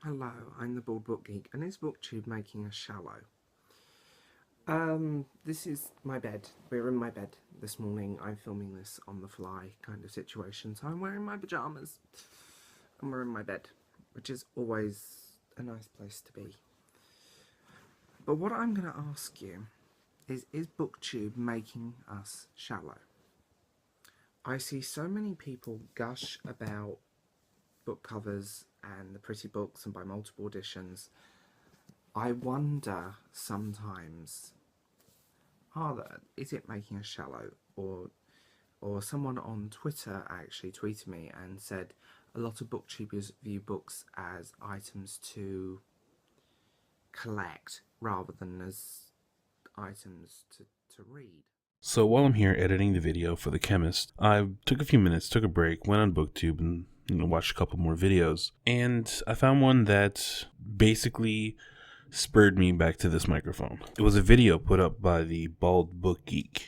Hello, I'm the BaldBookGeek, and it's Booktube Making Us Shallow. This is my bed. We're in my bed this morning. I'm filming this on the fly kind of situation, so I'm wearing my pyjamas, and we're in my bed, which is always a nice place to be. But what I'm going to ask you is Booktube making us shallow? I see so many people gush about book covers and the pretty books and buy multiple editions. I wonder sometimes, is it making us shallow? Or someone on Twitter actually tweeted me and said a lot of booktubers view books as items to collect rather than as items to read. So while I'm here editing the video for The Chemist, I took a few minutes, took a break, went on BookTube and watched a couple more videos. And I found one that basically spurred me back to this microphone. It was a video put up by the BaldBookGeek.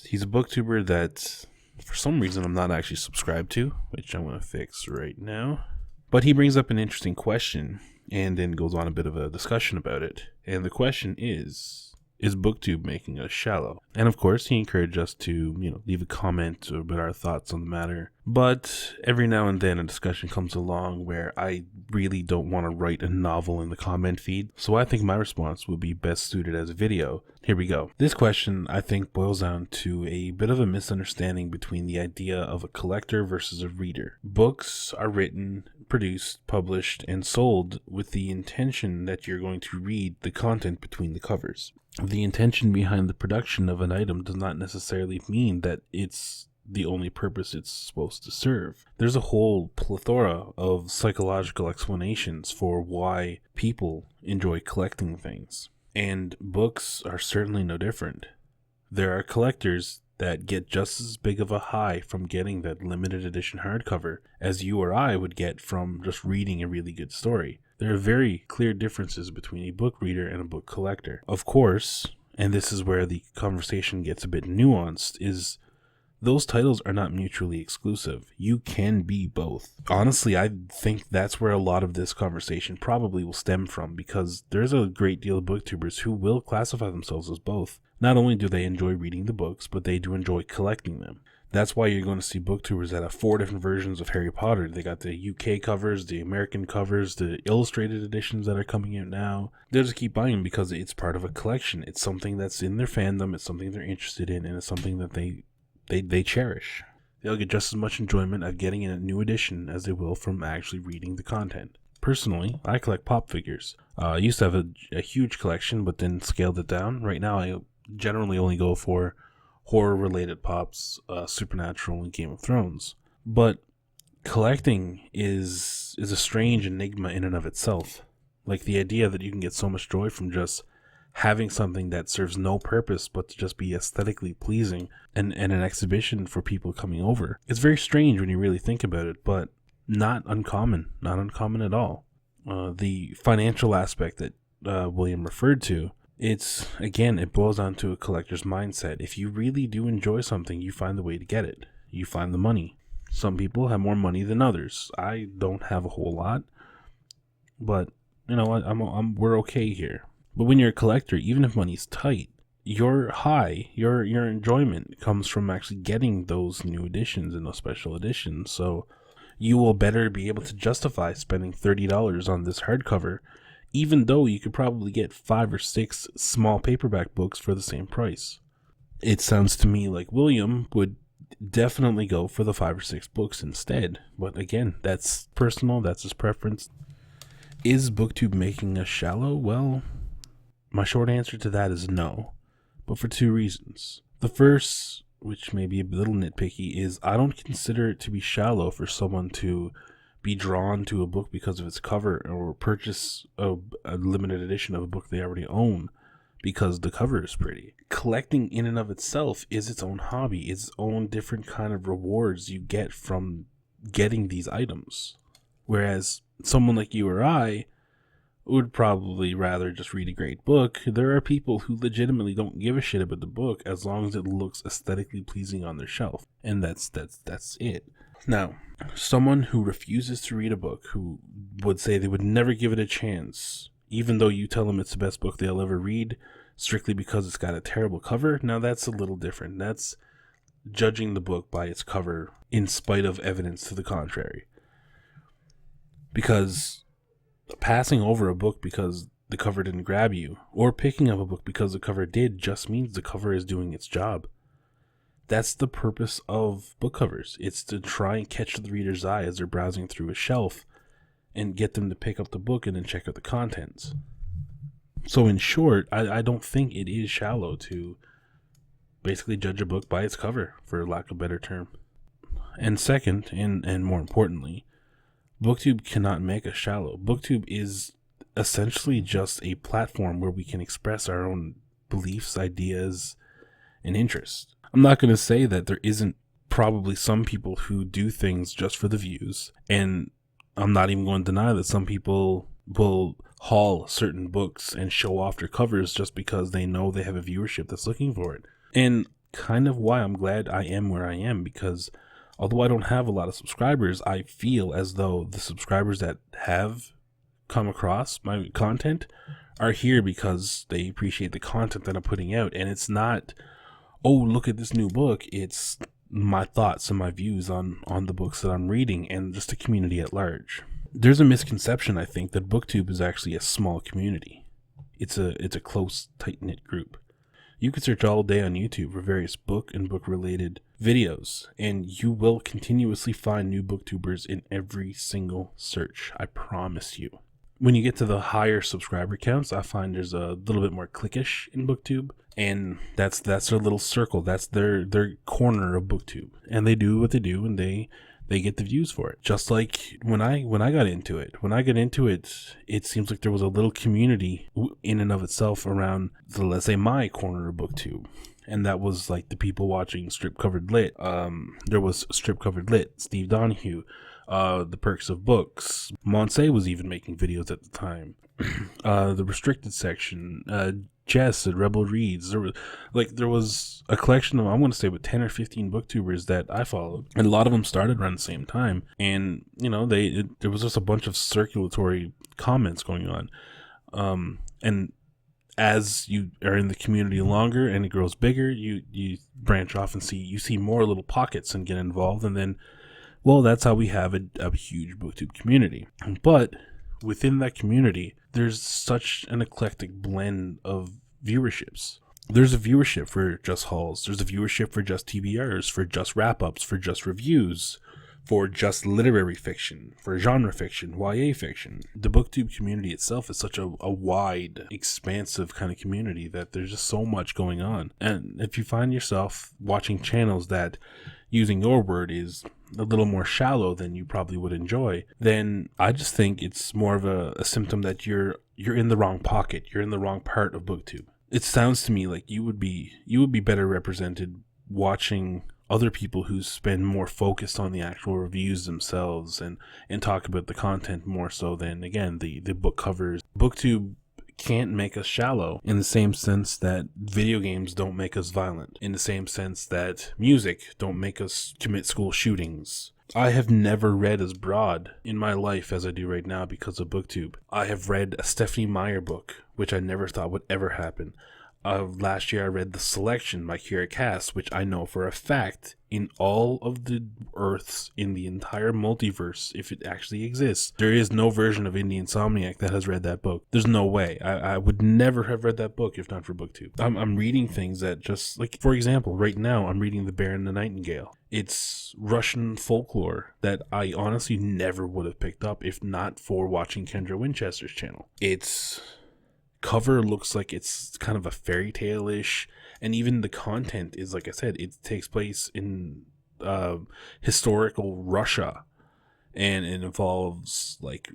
He's a booktuber that for some reason I'm not actually subscribed to, which I'm going to fix right now. But he brings up an interesting question and then goes on a bit of a discussion about it. And the question is BookTube making us shallow? And of course, he encouraged us to, leave a comment about our thoughts on the matter. But every now and then a discussion comes along where I really don't want to write a novel in the comment feed. So I think my response would be best suited as a video. Here we go. This question, I think, boils down to a bit of a misunderstanding between the idea of a collector versus a reader. Books are written, produced, published, and sold with the intention that you're going to read the content between the covers. The intention behind the production of an item does not necessarily mean that it's the only purpose it's supposed to serve. There's a whole plethora of psychological explanations for why people enjoy collecting things. And books are certainly no different. There are collectors that get just as big of a high from getting that limited edition hardcover as you or I would get from just reading a really good story. There are very clear differences between a book reader and a book collector. Of course, and this is where the conversation gets a bit nuanced, is those titles are not mutually exclusive. You can be both. Honestly, I think that's where a lot of this conversation probably will stem from, because there's a great deal of booktubers who will classify themselves as both. Not only do they enjoy reading the books, but they do enjoy collecting them. That's why you're going to see booktubers that have 4 different versions of Harry Potter. They got the UK covers, the American covers, the illustrated editions that are coming out now. They'll just keep buying them because it's part of a collection. It's something that's in their fandom, it's something they're interested in, and it's something that they cherish. They'll get just as much enjoyment of getting a new edition as they will from actually reading the content. Personally, I collect pop figures. I used to have a huge collection, but then scaled it down. Right now, I generally only go for horror-related pops, Supernatural, and Game of Thrones. But collecting is a strange enigma in and of itself. Like the idea that you can get so much joy from just having something that serves no purpose but to just be aesthetically pleasing and an exhibition for people coming over. It's very strange when you really think about it, but not uncommon at all. The financial aspect that William referred to, it boils down to a collector's mindset. If you really do enjoy something, you find the way to get it. You find the money. Some people have more money than others. I don't have a whole lot, but we're okay here. But when you're a collector, even if money's tight, your enjoyment comes from actually getting those new editions and those special editions. So you will better be able to justify spending $30 on this hardcover, even though you could probably get 5 or 6 small paperback books for the same price. It sounds to me like William would definitely go for the 5 or 6 books instead. But again, that's personal, that's his preference. Is BookTube making us shallow? Well, my short answer to that is no, but for 2 reasons. The first, which may be a little nitpicky, is I don't consider it to be shallow for someone to be drawn to a book because of its cover or purchase a limited edition of a book they already own because the cover is pretty. Collecting in and of itself is its own hobby, its own different kind of rewards you get from getting these items. Whereas someone like you or I would probably rather just read a great book. There are people who legitimately don't give a shit about the book as long as it looks aesthetically pleasing on their shelf. And that's it. Now, someone who refuses to read a book, who would say they would never give it a chance, even though you tell them it's the best book they'll ever read, strictly because it's got a terrible cover, now that's a little different. That's judging the book by its cover in spite of evidence to the contrary. Because passing over a book because the cover didn't grab you, or picking up a book because the cover did, just means the cover is doing its job. That's the purpose of book covers. It's to try and catch the reader's eye as they're browsing through a shelf and get them to pick up the book and then check out the contents. So in short, I don't think it is shallow to basically judge a book by its cover, for lack of a better term. And second, and more importantly, Booktube cannot make us shallow. Booktube is essentially just a platform where we can express our own beliefs, ideas, and interests. I'm not going to say that there isn't probably some people who do things just for the views, and I'm not even going to deny that some people will haul certain books and show off their covers just because they know they have a viewership that's looking for it. And kind of why I'm glad I am where I am, because although I don't have a lot of subscribers, I feel as though the subscribers that have come across my content are here because they appreciate the content that I'm putting out. And it's not, oh, look at this new book. It's my thoughts and my views on the books that I'm reading and just the community at large. There's a misconception, I think, that Booktube is actually a small community. It's a close, tight-knit group. You can search all day on YouTube for various book and book-related videos, and you will continuously find new booktubers in every single search. I promise you. When you get to the higher subscriber counts, I find there's a little bit more cliquish in Booktube, and that's their little circle. That's their corner of Booktube, and they do what they do, and they get the views for it. Just like when I got into it. When I got into it, it seems like there was a little community in and of itself around the, let's say, my corner of Booktube. And that was like the people watching Strip Covered Lit. There was Strip Covered Lit, Steve Donahue, The Perks of Books. Monse was even making videos at the time. The Restricted Section, Jess at Rebel Reads. There was a collection of, I want to say, about 10 or 15 booktubers that I followed, and a lot of them started around the same time. And there was just a bunch of circulatory comments going on. And as you are in the community longer and it grows bigger, you branch off and you see more little pockets and get involved, and then, well, that's how we have a huge booktube community. But within that community, there's such an eclectic blend of viewerships. There's a viewership for just hauls. There's a viewership for just TBRs, for just wrap-ups, for just reviews, for just literary fiction, for genre fiction, YA fiction. The booktube community itself is such a wide, expansive kind of community that there's just so much going on. And if you find yourself watching channels that, using your word, is a little more shallow than you probably would enjoy, then I just think it's more of a symptom that you're in the wrong pocket. You're in the wrong part of booktube. It sounds to me like you would be better represented watching other people who spend more focused on the actual reviews themselves and talk about the content more so than, again, the book covers. Booktube can't make us shallow in the same sense that video games don't make us violent, in the same sense that music don't make us commit school shootings. I have never read as broad in my life as I do right now because of Booktube. I have read a Stephanie Meyer book, which I never thought would ever happen. Last year I read The Selection by Kira Cass, which I know for a fact in all of the Earths in the entire multiverse, if it actually exists, there is no version of Indie Insomniac that has read that book. There's no way. I would never have read that book if not for Booktube. I'm reading things that just, like, for example, right now I'm reading The Bear and the Nightingale. It's Russian folklore that I honestly never would have picked up if not for watching Kendra Winchester's channel. Its cover looks like it's kind of a fairy tale-ish, and even the content is, like I said, it takes place in historical Russia, and it involves like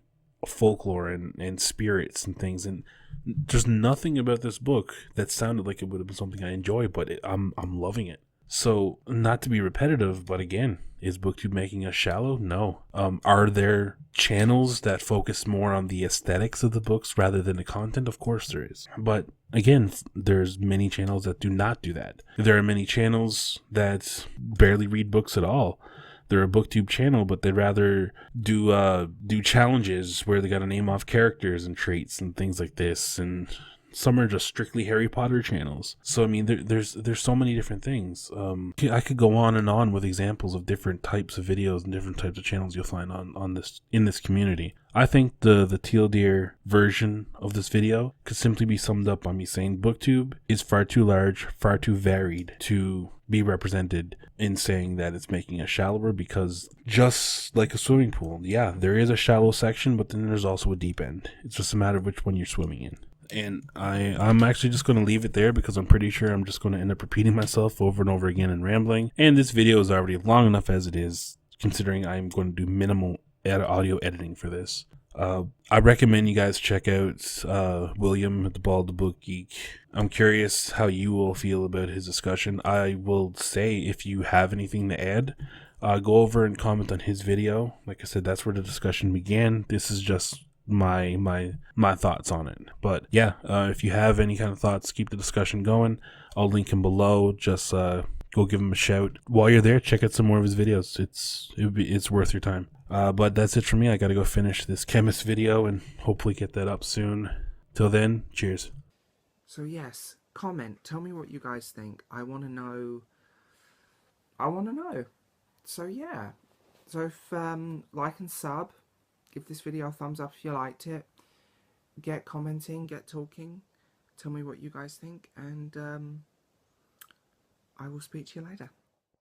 folklore and spirits and things, and there's nothing about this book that sounded like it would have been something I enjoy, but I'm loving it. So, not to be repetitive, but again, is Booktube making us shallow? No. Are there channels that focus more on the aesthetics of the books rather than the content? Of course there is. But again, there's many channels that do not do that. There are many channels that barely read books at all. they're a booktube channel, but they'd rather do challenges where they got to name off characters and traits and things like this, and some are just strictly Harry Potter channels. So I mean, there's so many different things. I could go on and on with examples of different types of videos and different types of channels you'll find on this in this community. I think the Teal Deer version of this video could simply be summed up by me saying BookTube is far too large, far too varied to be represented in saying that it's making it shallower, because just like a swimming pool, yeah, there is a shallow section, but then there's also a deep end. It's just a matter of which one you're swimming in. And I'm actually just going to leave it there, because I'm pretty sure I'm just going to end up repeating myself over and over again and rambling. And this video is already long enough as it is, considering I'm going to do minimal audio editing for this. I recommend you guys check out William at the BaldBookGeek. I'm curious how you will feel about his discussion. I will say, if you have anything to add, go over and comment on his video. Like I said, that's where the discussion began. This is just my thoughts on it. But yeah, if you have any kind of thoughts, keep the discussion going. I'll link him below. Just go give him a shout. While you're there, check out some more of his videos. It's worth your time. But that's it for me. I gotta go finish this chemist video and hopefully get that up soon. Till then, cheers. So yes, comment. Tell me what you guys think. I want to know. So yeah. So if like and sub. Give this video a thumbs up if you liked it. Get commenting, get talking. Tell me what you guys think, and I will speak to you later.